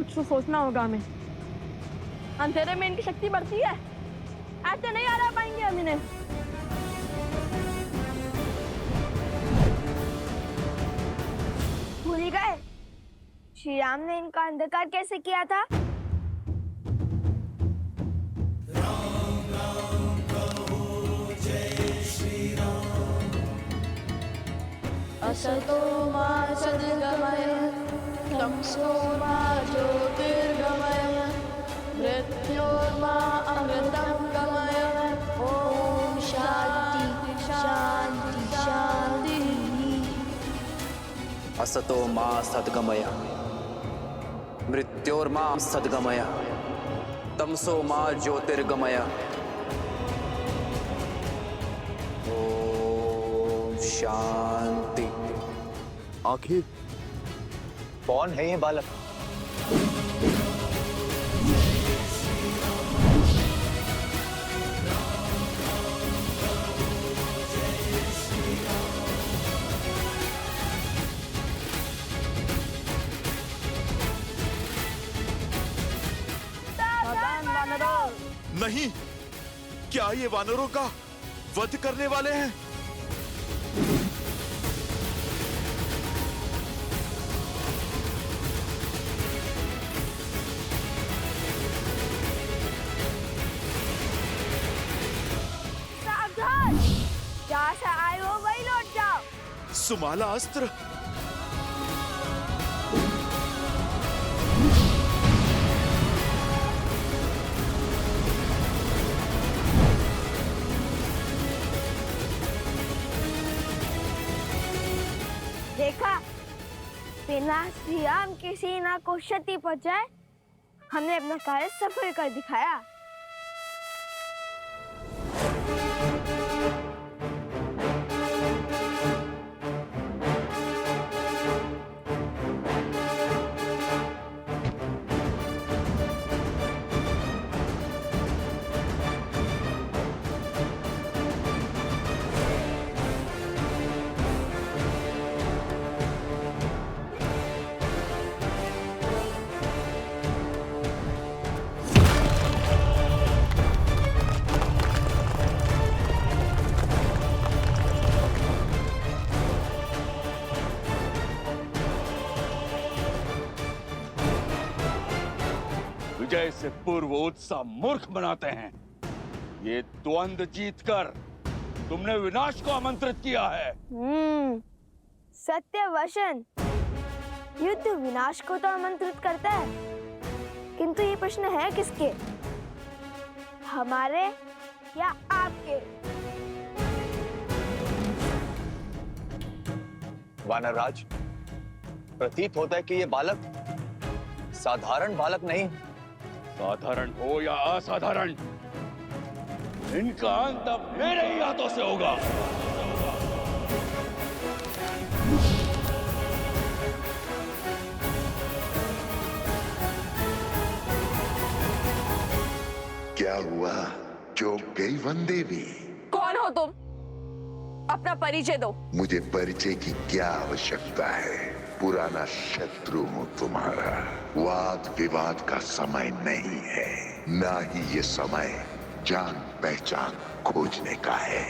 कुछ तो सोचना होगा हमें। अंधेरे में इनकी शक्ति बढ़ती है, ऐसे नहीं हरा पाएंगे हम इन्हें। भूल गए श्री राम ने इनका अंधकार कैसे किया था? असतो मा सद्गमय तमसो मा ज्योतिर्गमय मृत्योर्मा अमृतं गमय। ओम शांति शांति शांति। असतो मा सद्गमय मृत्योर्मा सद्गमय तमसो मा ज्योतिर्गमय। ओम शांति। आखिर कौन है ये बालक? नहीं, क्या ये वानरों का वध करने वाले हैं? सावधान, जहाँ से आए हो वही लौट जाओ। सुमाला अस्त्र। देखा, बिना श्री राम की सेना को क्षति पहुंचाए हमने अपना कार्य सफल कर दिखाया। विजय से पूर्व उत्साह मूर्ख बनाते हैं। ये द्वंद्व जीतकर तुमने विनाश को आमंत्रित किया है। सत्य वचन। युद्ध विनाश को तो आमंत्रित करता है, किंतु ये प्रश्न है किसके, हमारे या आपके? वानरराज, प्रतीत होता है कि ये बालक साधारण बालक नहीं। साधारण हो या असाधारण, इनका अंत अब मेरे ही हाथों से होगा। क्या हुआ? चौंक गई वनदेवी? कौन हो तुम? अपना परिचय दो। मुझे परिचय की क्या आवश्यकता है? पुराना शत्रु हूँ तुम्हारा। वाद विवाद का समय नहीं है, ना ही ये समय जान पहचान खोजने का है।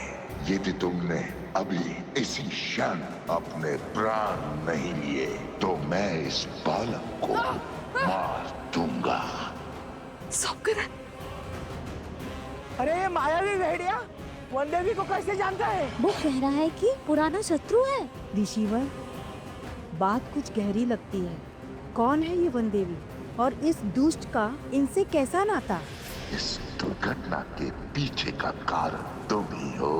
यदि तुमने अभी इसी क्षण अपने प्राण नहीं लिए तो मैं इस बालक को मार दूंगा। अरे मायावी भेड़िया, वनदेवी को कैसे जानता है? वो कह रहा है कि पुराना शत्रु है। ऋषिवर, बात कुछ गहरी लगती है। कौन है ये वनदेवी और इस दुष्ट का इनसे कैसा नाता? इस दुर्घटना के पीछे का कारण तुम ही हो।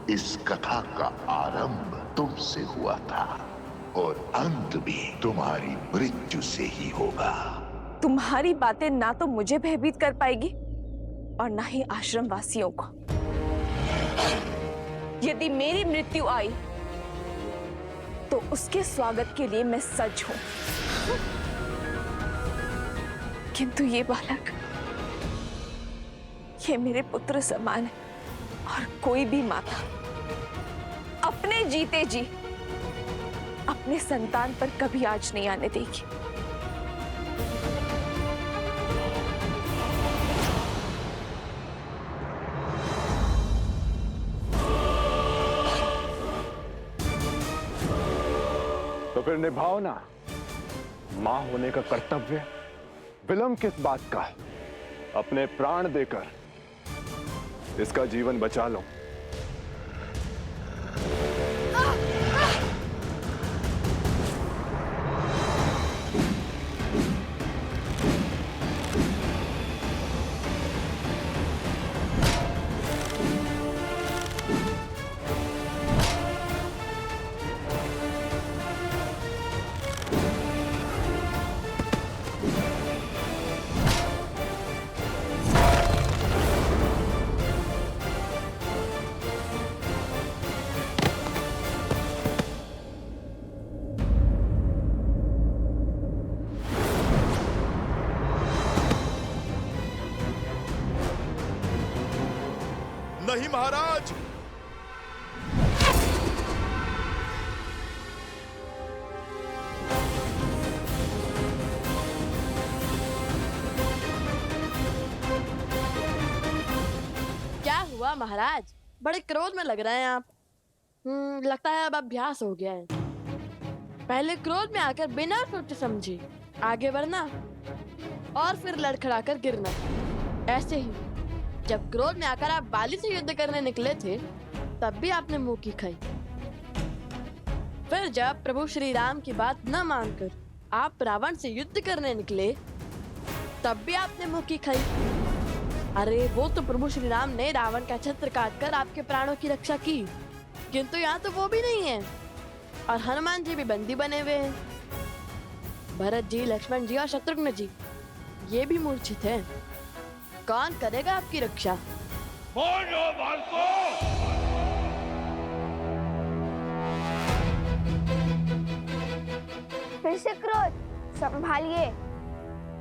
इस कथा का आरंभ तुमसे हुआ था और अंत भी तुम्हारी मृत्यु से ही होगा। तुम्हारी बातें ना तो मुझे भयभीत कर पाएगी और ना ही आश्रम वासियों को। यदि मेरी मृत्यु आई तो उसके स्वागत के लिए मैं सज्ज हूं, किंतु ये बालक, ये मेरे पुत्र समान है और कोई भी माता अपने जीते जी अपने संतान पर कभी आँच नहीं आने देगी। तो फिर निभाओ ना मां होने का कर्तव्य। विलंब किस बात का? अपने प्राण देकर इसका जीवन बचा लो। नहीं महाराज। क्या हुआ महाराज? बड़े क्रोध में लग रहे हैं आप। लगता है अब अभ्यास हो गया है। पहले क्रोध में आकर बिना सोचे समझे आगे बढ़ना और फिर लड़खड़ाकर गिरना। ऐसे ही जब क्रोध में आकर आप बाली से युद्ध करने निकले थे तब भी आपने मुंह की खाई। फिर जब प्रभु श्री राम की बात न मानकर आप रावण से युद्ध करने निकले तब भी आपने मुंह की खाई। अरे वो तो प्रभु श्री राम ने रावण का छत्र काटकर आपके प्राणों की रक्षा की, किंतु यहाँ तो वो भी नहीं है और हनुमान जी भी बंदी बने हुए हैं। भरत जी, लक्ष्मण जी और शत्रुघ्न जी ये भी मूर्छित हैं। कौन करेगा आपकी रक्षा? फिर से क्रोध संभालिए।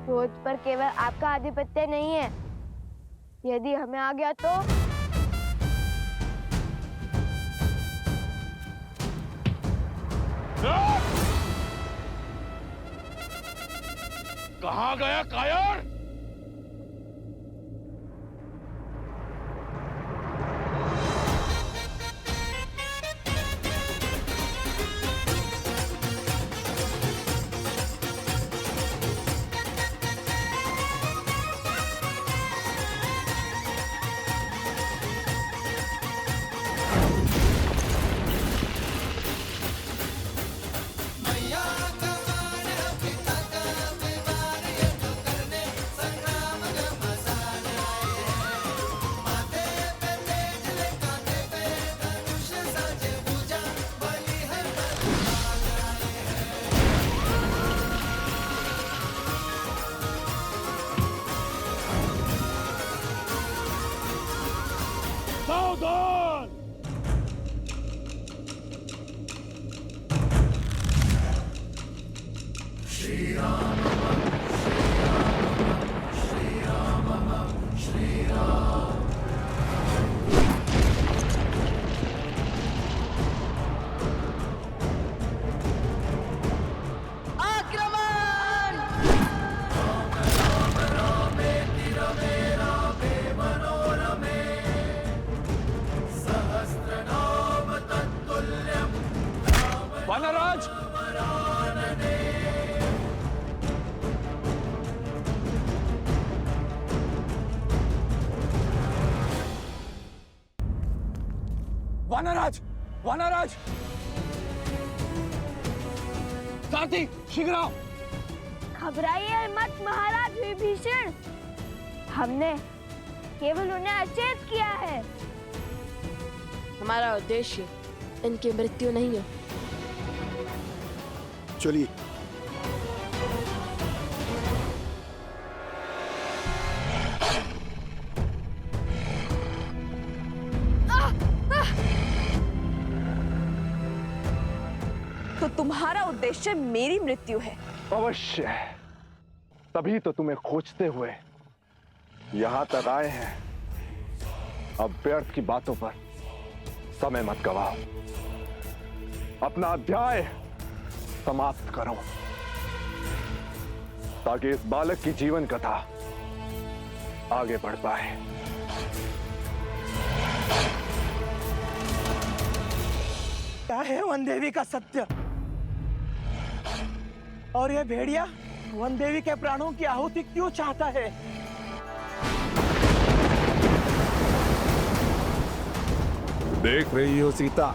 क्रोध पर केवल आपका आधिपत्य नहीं है, यदि हमें आ गया तो कहाँ गया कायर? सावधान! वानराज! वानराज! वानराज! साथी शीघ्र आओ! घबराइए मत महाराज विभीषण, हमने केवल उन्हें अचेत किया है। हमारा उद्देश्य इनकी मृत्यु नहीं है। चलिए। तो तुम्हारा उद्देश्य मेरी मृत्यु है? अवश्य, तभी तो तुम्हें खोजते हुए यहां तक आए हैं। अब व्यर्थ की बातों पर समय मत गवाओ, अपना अध्याय समाप्त करो ताकि इस बालक की जीवन कथा आगे बढ़ पाए। क्या है वन देवी का सत्य? और ये भेड़िया वन देवी के प्राणों की आहुति क्यों चाहता है? देख रही हो सीता,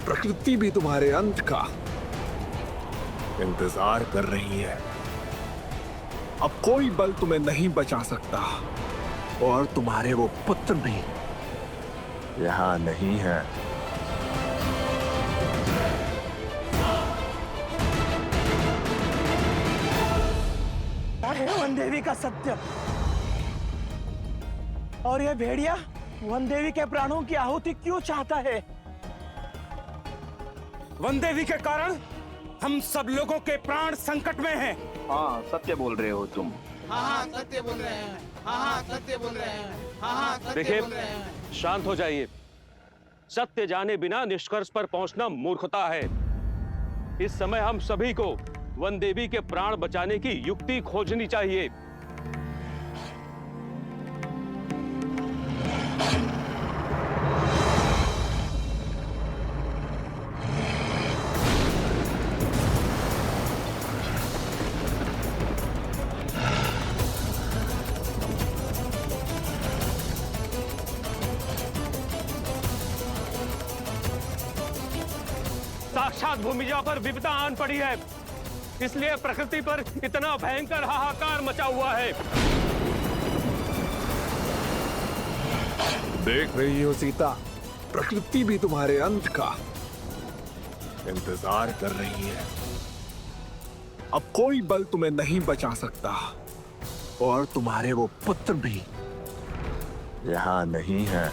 प्रकृति भी तुम्हारे अंत का इंतजार कर रही है। अब कोई बल तुम्हें नहीं बचा सकता और तुम्हारे वो पुत्र भी यहां नहीं है। वन देवी का सत्य और ये भेड़िया वन देवी के प्राणों की आहुति क्यों चाहता है? वन देवी के कारण हम सब लोगों के प्राण संकट में हैं। हाँ, सत्य बोल रहे हो तुम। हाँ सत्य बोल रहे हैं। हाँ सत्य बोल रहे हैं। हाँ सत्य बोल रहे हैं। शांत हो जाइए। सत्य जाने बिना निष्कर्ष पर पहुंचना मूर्खता है। इस समय हम सभी को वन देवी के प्राण बचाने की युक्ति खोजनी चाहिए। साक्षात भूमिजा पर विपदा आन पड़ी है, इसलिए प्रकृति पर इतना भयंकर हाहाकार मचा हुआ है। देख रही हो सीता, प्रकृति भी तुम्हारे अंत का इंतजार कर रही है। अब कोई बल तुम्हें नहीं बचा सकता और तुम्हारे वो पुत्र भी यहां नहीं है।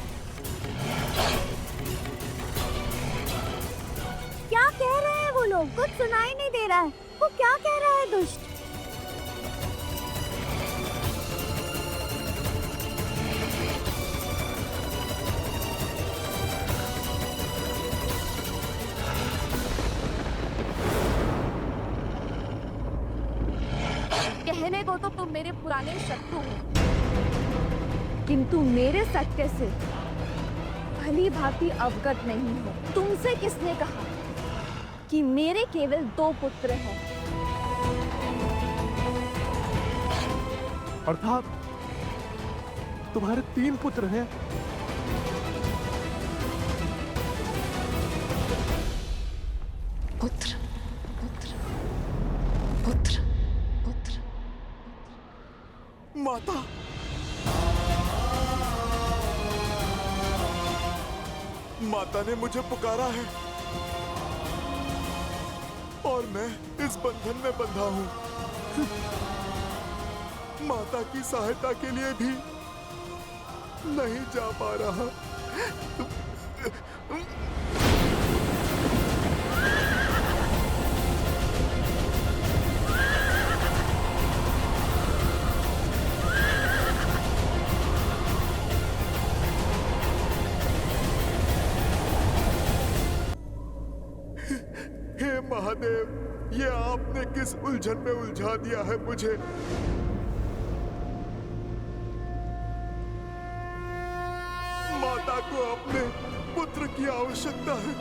क्या कह रहे हैं वो लोग? कुछ सुनाई नहीं दे रहा है। वो क्या कह रहा है दुष्ट? कहने को तो तुम मेरे पुराने शत्रु हो, किंतु मेरे सत्य से भली भांति अवगत नहीं हो। तुमसे किसने कहा कि मेरे केवल 2 पुत्र हैं? अर्थात तुम्हारे 3 पुत्र हैं। पुत्र पुत्र पुत्र पुत्र। माता, माता ने मुझे पुकारा है और मैं इस बंधन में बंधा हूं। माता की सहायता के लिए भी नहीं जा पा रहा। हे महादेव, ये आपने किस उलझन में उलझा दिया है मुझे। माता को अपने पुत्र की आवश्यकता है।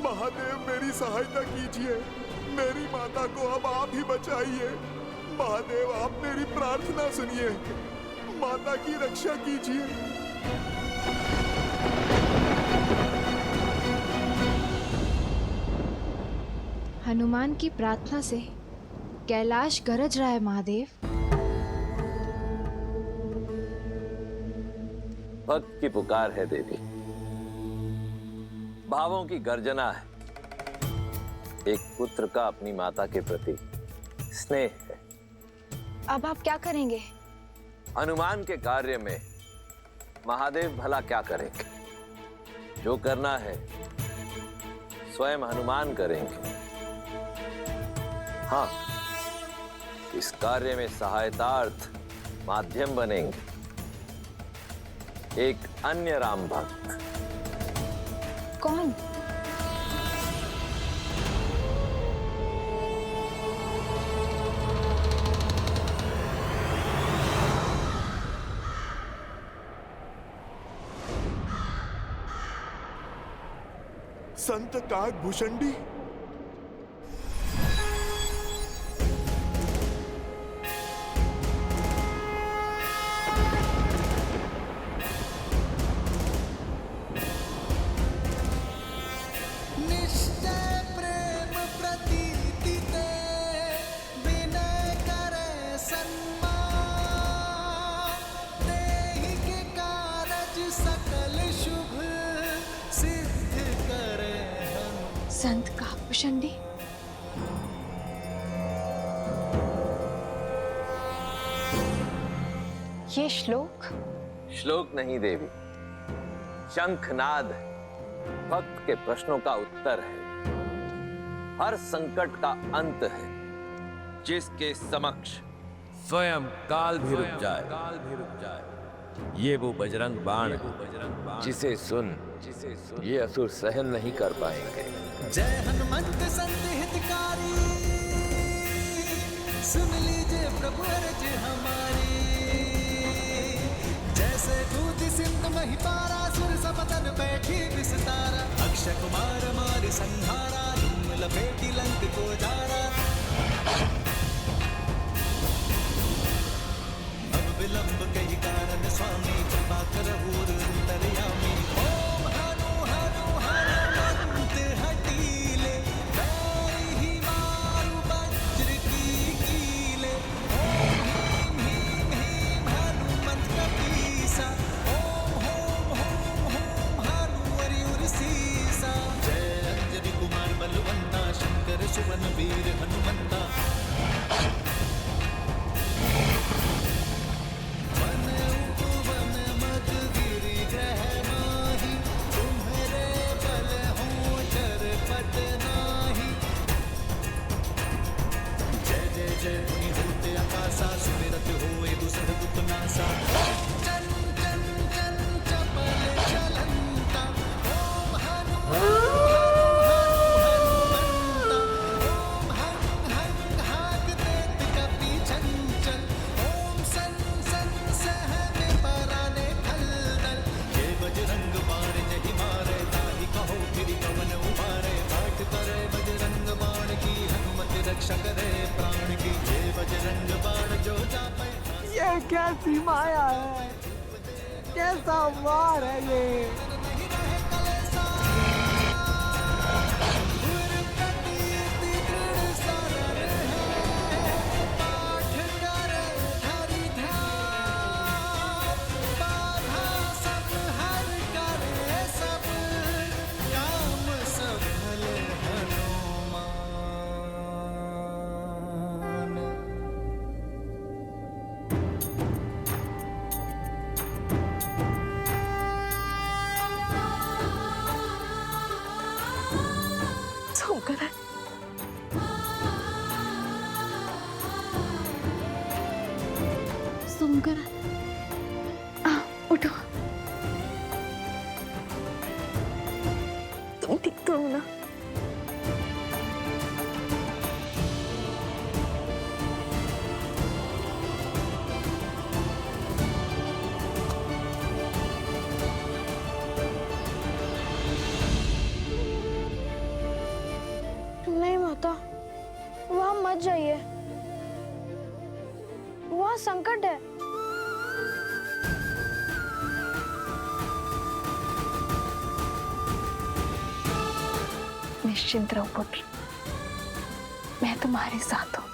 महादेव, मेरी सहायता कीजिए। मेरी माता को अब आप ही बचाइए। महादेव, आप मेरी प्रार्थना सुनिए। माता की रक्षा कीजिए। हनुमान की प्रार्थना से कैलाश गरज रहा है महादेव। भक्त की पुकार है देवी, भावों की गर्जना है। एक पुत्र का अपनी माता के प्रति स्नेह है। अब आप क्या करेंगे? हनुमान के कार्य में महादेव भला क्या करेंगे? जो करना है स्वयं हनुमान करेंगे। हाँ, इस कार्य में सहायतार्थ माध्यम बनेंगे एक अन्य राम भक्त। कौन? संत काकभूषणी। संत कापुशंडी। ये श्लोक नहीं देवी, शंखनाद भक्त के प्रश्नों का उत्तर है। हर संकट का अंत है जिसके समक्ष स्वयं काल भी रुक जाए। ये वो बजरंग बाण है जिसे सुन ये असुर सहन नहीं कर पाएंगे। जय हनुमंत संत हितकारी, सुन लीजिए प्रभु अर्ज हमारी। जैसे दूध सिंधु महिपारा, सुर समतन बैठी विस्तारा। अक्षय कुमार मारि संहारा, धूम लपेटी लंक को जारा। अब विलंब कई कारण स्वामी, कृपा करहु अंतर्यामी। ओम हनु हनु हनुमंत हटीले, बैरी मारु वज्र की कीले। ओम ह्रीं ह्रीं ह्रीं हनुमंत कपीसा। ओम होम होम होम हनु हरिउर सीसा। जय अंजनी कुमार बलवंता, शंकर सुवन वीर हनुमंता। जय मुनि होते आकाशा, सुमिरत होए दुसर दुख नासा। चन चन चन चपल चलंता। ओम हनु हनुमंता। ओम हं हं हाक देत कपि चंचल। ओम सन सन सहने पराने खलदल। ये बजरंग बाण जहि मारे, ताहि कहो फिर कवन उबारे। पाठ करे बजरंग बाण की, हनुमत रक्षा करे प्राण की। ये बजरंग बाण जो जापै। ये कैसी माया है, कैसा वार है ये। सुमकर, उठो। तुम ठीक तो हो ना? नहीं माता, वहाँ मत जाइए, वहाँ संकट है। निश्चिंत रहो पुत्र, मैं तुम्हारे साथ हूँ।